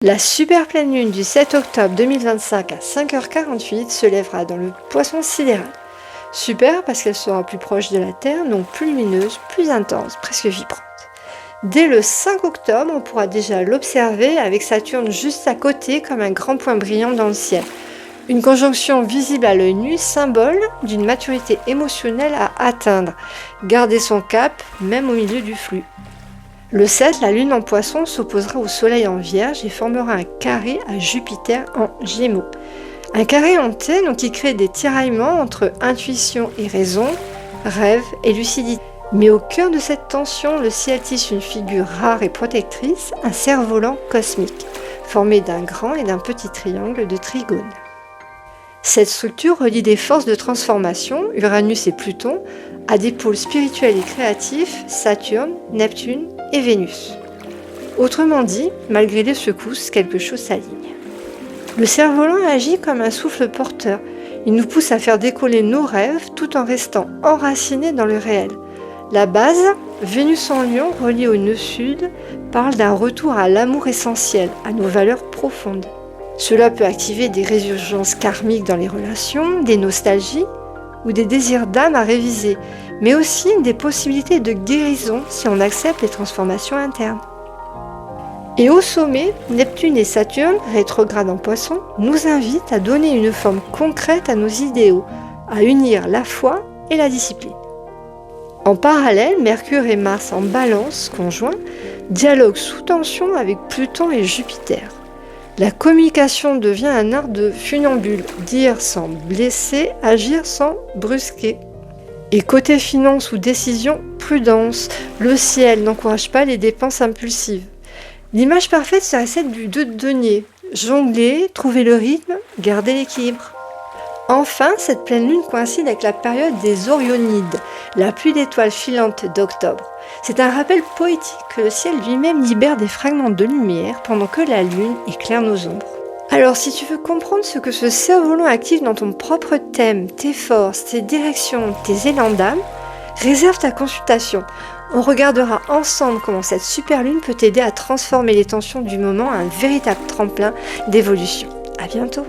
La super pleine lune du 7 octobre 2025 à 5h48 se lèvera dans le Poisson sidéral. Super parce qu'elle sera plus proche de la Terre, donc plus lumineuse, plus intense, presque vibrante. Dès le 5 octobre, on pourra déjà l'observer avec Saturne juste à côté comme un grand point brillant dans le ciel. Une conjonction visible à l'œil nu, symbole d'une maturité émotionnelle à atteindre. Garder son cap, même au milieu du flux. Le 7, la lune en Poisson s'opposera au soleil en Vierge et formera un carré à Jupiter en Gémeaux. Un carré hanté, donc qui crée des tiraillements entre intuition et raison, rêve et lucidité. Mais au cœur de cette tension, le ciel tisse une figure rare et protectrice, un cerf-volant cosmique, formé d'un grand et d'un petit triangle de trigone. Cette structure relie des forces de transformation, Uranus et Pluton, à des pôles spirituels et créatifs, Saturne, Neptune et Vénus. Autrement dit, malgré les secousses, quelque chose s'aligne. Le cerf-volant agit comme un souffle porteur. Il nous pousse à faire décoller nos rêves tout en restant enracinés dans le réel. La base, Vénus en Lion, reliée au nœud sud, parle d'un retour à l'amour essentiel, à nos valeurs profondes. Cela peut activer des résurgences karmiques dans les relations, des nostalgies ou des désirs d'âme à réviser, mais aussi des possibilités de guérison si on accepte les transformations internes. Et au sommet, Neptune et Saturne, rétrogrades en Poisson, nous invitent à donner une forme concrète à nos idéaux, à unir la foi et la discipline. En parallèle, Mercure et Mars en Balance conjoint dialoguent sous tension avec Pluton et Jupiter. La communication devient un art de funambule, dire sans blesser, agir sans brusquer. Et côté finance ou décision, prudence, le ciel n'encourage pas les dépenses impulsives. L'image parfaite serait celle du 2 de denier, jongler, trouver le rythme, garder l'équilibre. Enfin, cette pleine lune coïncide avec la période des Orionides, la pluie d'étoiles filantes d'octobre. C'est un rappel poétique que le ciel lui-même libère des fragments de lumière pendant que la lune éclaire nos ombres. Alors si tu veux comprendre ce que ce cerf-volant active dans ton propre thème, tes forces, tes directions, tes élans d'âme, réserve ta consultation. On regardera ensemble comment cette super lune peut t'aider à transformer les tensions du moment en un véritable tremplin d'évolution. À bientôt!